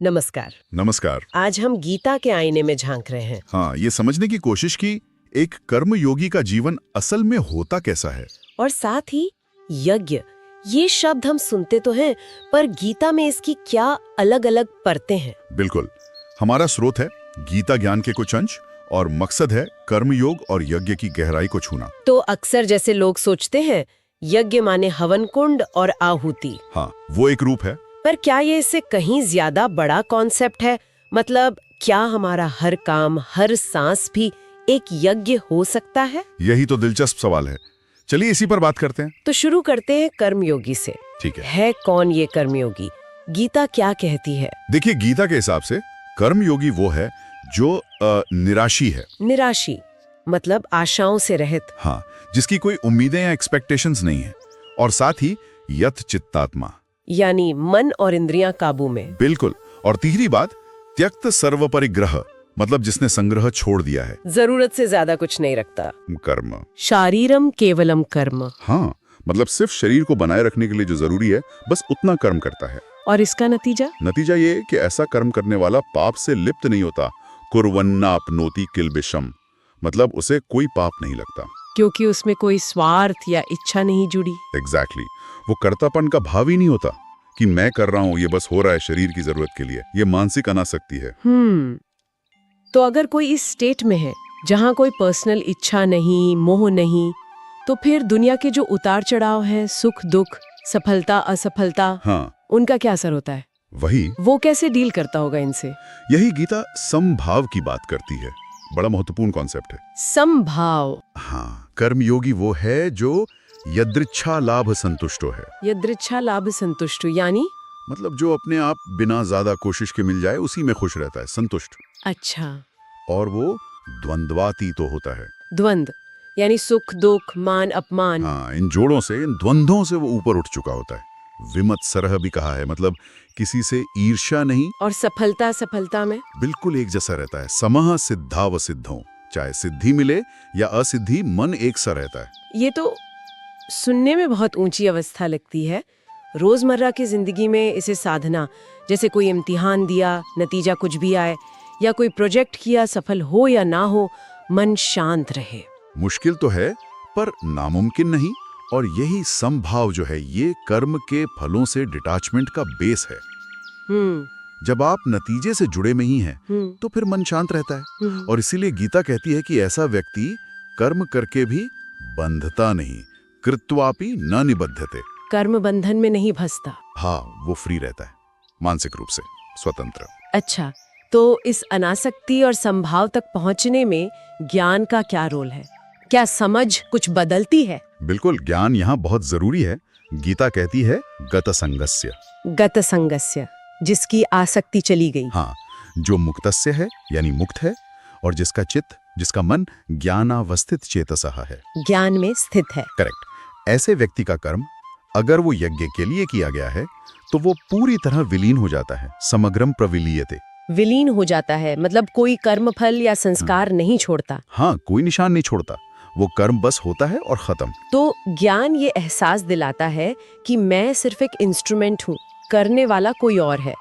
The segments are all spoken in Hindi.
नमस्कार। नमस्कार। आज हम गीता के आईने में झांक रहे हैं हाँ, ये समझने की कोशिश की एक कर्मयोगी का जीवन असल में होता कैसा है। और साथ ही यज्ञ, ये शब्द हम सुनते तो हैं, पर गीता में इसकी क्या अलग अलग परतें हैं। बिल्कुल, हमारा स्रोत है गीता ज्ञान के कुछ अंश और मकसद है कर्मयोग और यज्ञ की गहराई को छूना। तो अक्सर जैसे लोग सोचते हैं यज्ञ माने हवन कुंड और आहुति, हाँ, वो एक रूप है। पर क्या ये इससे कहीं ज्यादा बड़ा कॉन्सेप्ट है? मतलब क्या हमारा हर काम, हर सांस भी एक यज्ञ हो सकता है? यही तो दिलचस्प सवाल है। चलिए इसी पर बात करते हैं। तो शुरू करते हैं कर्मयोगी से। ठीक है। है कौन ये कर्मयोगी? गीता क्या कहती है? देखिए, गीता के हिसाब से कर्मयोगी वो है जो निराशी है। निराशी मतलब आशाओं से रहित। हाँ, जिसकी कोई उम्मीदें या एक्सपेक्टेशंस नहीं है, और साथ ही यत चित्तात्मा, यानी मन और इंद्रियां काबू में। बिल्कुल। और तीसरी बात, त्यक्त सर्वपरिग्रह, मतलब जिसने संग्रह छोड़ दिया है, जरूरत से ज्यादा कुछ नहीं रखता। कर्म। शारीरम केवलम कर्म। हाँ, मतलब सिर्फ शरीर को बनाए रखने के लिए जो जरूरी है बस उतना कर्म करता है। और इसका नतीजा? नतीजा ये कि ऐसा कर्म करने वाला पाप से लिप्त नहीं होता। कुर्वन्नाप्नोति किल्बिषम, मतलब उसे कोई पाप नहीं लगता, क्योंकि उसमें कोई स्वार्थ या इच्छा नहीं जुड़ी। एग्जैक्टली। वो कर्तापन का भाव ही नहीं होता कि मैं कर रहा हूँ, ये बस हो रहा है शरीर की जरूरत के लिए। ये मानसिक अनासक्ति है। तो अगर कोई इस स्टेट में है जहाँ कोई पर्सनल इच्छा नहीं, मोह नहीं, तो फिर दुनिया के जो उतार चढ़ाव है, सुख दुख, सफलता असफलता, हाँ, उनका क्या असर होता है? वही। वो कैसे डील करता होगा इनसे? यही गीता समभाव की बात करती है। बड़ा महत्वपूर्ण कॉन्सेप्ट है समभाव। हाँ, कर्मयोगी वो है जो यदृच्छा लाभ संतुष्टो है। यदृच्छा लाभ संतुष्ट यानी? मतलब जो अपने आप बिना ज्यादा कोशिश के मिल जाए उसी में खुश रहता है, संतुष्ट। अच्छा। और वो द्वंद्वातीत तो होता है। द्वंद यानी सुख दुख, मान अपमान। हाँ, इन जोड़ों से, इन द्वंद्वों से वो ऊपर उठ चुका होता है। विमत्सरः भी कहा है, मतलब किसी से ईर्ष्या नहीं। और सफलता सफलता में बिल्कुल एक जैसा रहता है। समः सिद्धाव सिद्धों, चाहे सिद्धि मिले या असिद्धि, मन एक सा रहता है। ये तो सुनने में बहुत ऊंची अवस्था लगती है। रोजमर्रा की जिंदगी में इसे साधना, जैसे कोई इम्तिहान दिया, नतीजा कुछ भी आए, या कोई प्रोजेक्ट किया, सफल हो या ना हो, मन शांत रहे। मुश्किल तो है पर नामुमकिन नहीं। और यही समभाव जो है, ये कर्म के फलों से डिटैचमेंट का बेस है। जब आप नतीजे से जुड़े में ही हैं, तो फिर मन शांत रहता है। और इसीलिए गीता कहती है कि ऐसा व्यक्ति कर्म करके भी बंधता नहीं, कृत्वापि न निबध्यते। कर्म बंधन में नहीं फंसता। हाँ, वो फ्री रहता है, मानसिक रूप से स्वतंत्र। अच्छा, तो इस अनासक्ति और संभाव तक पहुंचने में ज्ञान का क्या रोल है? क्या समझ कुछ बदलती है? बिल्कुल, ज्ञान यहाँ बहुत जरूरी है। गीता कहती है गत संगस्य। गत संगस्य, जिसकी आसक्ति चली गई। हाँ, जो मुक्तस्य है यानी मुक्त है, और जिसका चित्त, जिसका मन ज्ञानावस्थित चेतसः है, ज्ञान में स्थित है। करेक्ट। ऐसे व्यक्ति का कर्म अगर वो यज्ञ के लिए किया गया है तो वो पूरी तरह विलीन हो जाता है। समग्रम प्रविलीयते। विलीन हो जाता है मतलब कोई कर्म फल या संस्कार नहीं छोड़ता। हाँ, कोई निशान नहीं छोड़ता। वो कर्म बस होता है और खत्म। तो ज्ञान ये एहसास दिलाता है कि मैं सिर्फ एक इंस्ट्रूमेंट हूँ, करने वाला कोई और है,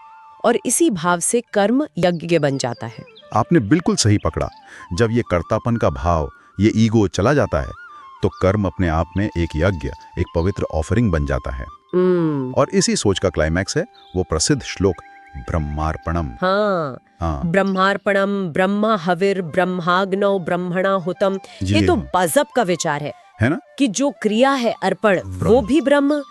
और इसी भाव से कर्म यज्ञ बन जाता है। आपने बिल्कुल सही पकड़ा। जब ये कर्तापन का भाव, ये ईगो चला जाता है, तो कर्म अपने आप में एक यज्ञ, एक पवित्र ऑफरिंग बन जाता है। और इसी सोच का क्लाइमैक्स है वो प्रसिद्ध श्लोक ब्रह्मार्पणम। हाँ। ब्रह्मार्पणम, ब्रह्मा हविर ब्रह्माग्नौ ब्रह्मणा हुतम। ये तो गजब का विचार है ना? कि जो क्रिया है अर्पण, वो भी ब्रह्म,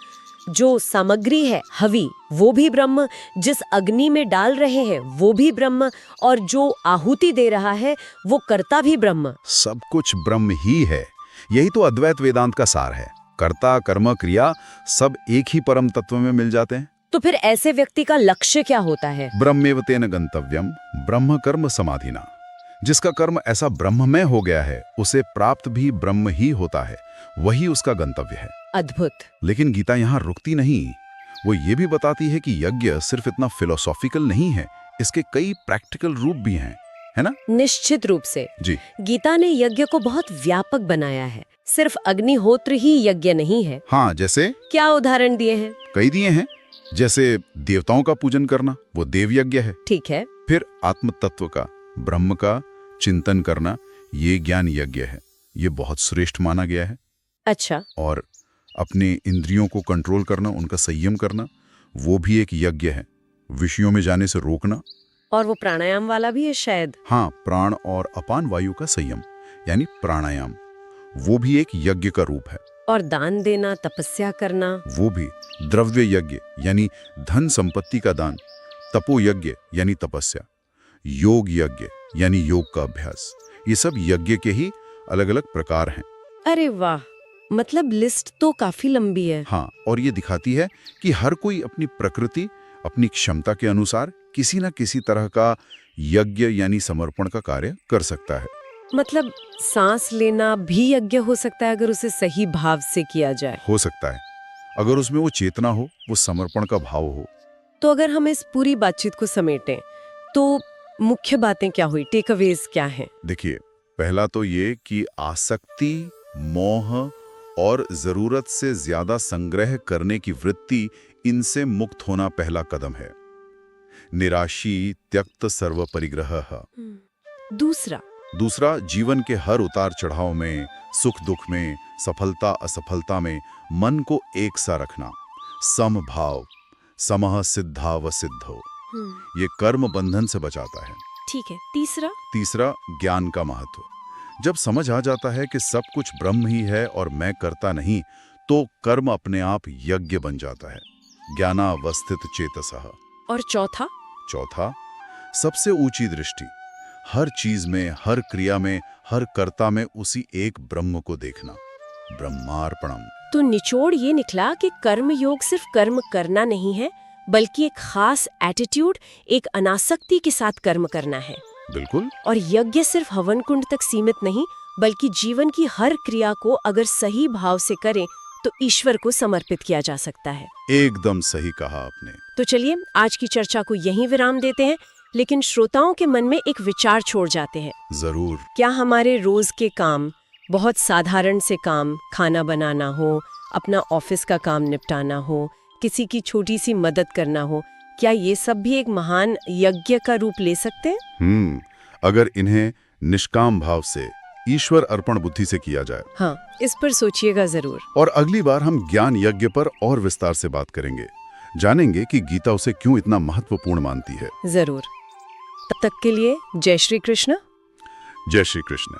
जो सामग्री है हवि, वो भी ब्रह्म, जिस अग्नि में डाल रहे हैं वो भी ब्रह्म, और जो आहुति दे रहा है वो कर्ता भी ब्रह्म। सब कुछ ब्रह्म ही है। यही तो अद्वैत वेदांत का सार है। कर्ता, कर्म, क्रिया सब एक ही परम तत्व में मिल जाते हैं। तो फिर ऐसे व्यक्ति का लक्ष्य क्या होता है? ब्रह्मेव तेन गंतव्यम ब्रह्म कर्म समाधिना। जिसका कर्म ऐसा ब्रह्ममय हो गया है, उसे प्राप्त भी ब्रह्म ही होता है। वही उसका गंतव्य है। अद्भुत। लेकिन गीता यहाँ रुकती नहीं। वो ये भी बताती है कि यज्ञ सिर्फ इतना फिलोसॉफिकल नहीं है, इसके कई प्रैक्टिकल रूप भी हैं, है ना? निश्चित रूप से जी। गीता ने यज्ञ को बहुत व्यापक बनाया है। सिर्फ अग्निहोत्र ही यज्ञ नहीं है। हाँ, जैसे? क्या उदाहरण दिए हैं? कई दिए हैं। जैसे देवताओं का पूजन करना, वो देव यज्ञ है। ठीक है। फिर आत्म तत्व का, ब्रह्म का चिंतन करना, ये ज्ञान यज्ञ है। ये बहुत श्रेष्ठ माना गया है। अच्छा। और अपने इंद्रियों को कंट्रोल करना, उनका संयम करना, वो भी एक यज्ञ है। विषयों में जाने से रोकना। और वो प्राणायाम वाला भी है शायद। हाँ, प्राण और अपान वायु का संयम यानी प्राणायाम, वो भी एक यज्ञ का रूप है। और दान देना, तपस्या करना, वो भी द्रव्य यज्ञ यानी धन संपत्ति का दान, तपो यज्ञ यानी तपस्या, योग यज्ञ यानी योग का अभ्यास। ये सब यज्ञ के ही अलग अलग प्रकार हैं। अरे वाह, मतलब लिस्ट तो काफी लंबी है। हाँ, और ये दिखाती है कि हर कोई अपनी प्रकृति, अपनी क्षमता के अनुसार किसी न किसी तरह का यज्ञ यानी समर्पण का कार्य कर सकता है। मतलब सांस लेना भी यज्ञ हो सकता है अगर उसे सही भाव से किया जाए। हो सकता है, अगर उसमें वो चेतना हो, वो समर्पण का भाव हो। तो अगर हम इस पूरी बातचीत को समेटें तो मुख्य बातें क्या हुई, टेकअवेज क्या हैं? देखिए, पहला तो ये कि आसक्ति, मोह और जरूरत से ज्यादा संग्रह करने की वृत्ति, इनसे मुक्त होना पहला कदम है। निराशी त्यक्त सर्व परिग्रह। दूसरा, जीवन के हर उतार चढ़ाव में, सुख दुख में, सफलता असफलता में मन को एक सा रखना। समभाव, समः सिद्धा व सिद्धो, ये कर्म बंधन से बचाता है। ठीक है। तीसरा, ज्ञान का महत्व। जब समझ आ जाता है कि सब कुछ ब्रह्म ही है और मैं करता नहीं, तो कर्म अपने आप यज्ञ बन जाता है। ज्ञानावस्थित चेतसः। और चौथा, सबसे ऊंची दृष्टि, हर चीज में, हर क्रिया में, हर कर्ता में उसी एक ब्रह्म को देखना। ब्रह्मार्पणम। तो निचोड़ ये निकला कि कर्म योग सिर्फ कर्म करना नहीं है, बल्कि एक खास एटीट्यूड, एक अनासक्ति के साथ कर्म करना है। बिल्कुल। और यज्ञ सिर्फ हवन कुंड तक सीमित नहीं, बल्कि जीवन की हर क्रिया को अगर सही भाव से करें तो ईश्वर को समर्पित किया जा सकता है। एकदम सही कहा आपने। तो चलिए आज की चर्चा को यहीं विराम देते हैं, लेकिन श्रोताओं के मन में एक विचार छोड़ जाते हैं। जरूर। क्या हमारे रोज के काम, बहुत साधारण से काम, खाना बनाना हो, अपना ऑफिस का काम निपटाना हो, किसी की छोटी सी मदद करना हो, क्या ये सब भी एक महान यज्ञ का रूप ले सकते हैं? अगर इन्हें निष्काम भाव से, ईश्वर अर्पण बुद्धि से किया जाए। हाँ, इस पर सोचिएगा जरूर। और अगली बार हम ज्ञान यज्ञ पर और विस्तार से बात करेंगे, जानेंगे कि गीता उसे क्यों इतना महत्वपूर्ण मानती है। जरूर। तब तक के लिए जय श्री कृष्ण। जय श्री कृष्ण।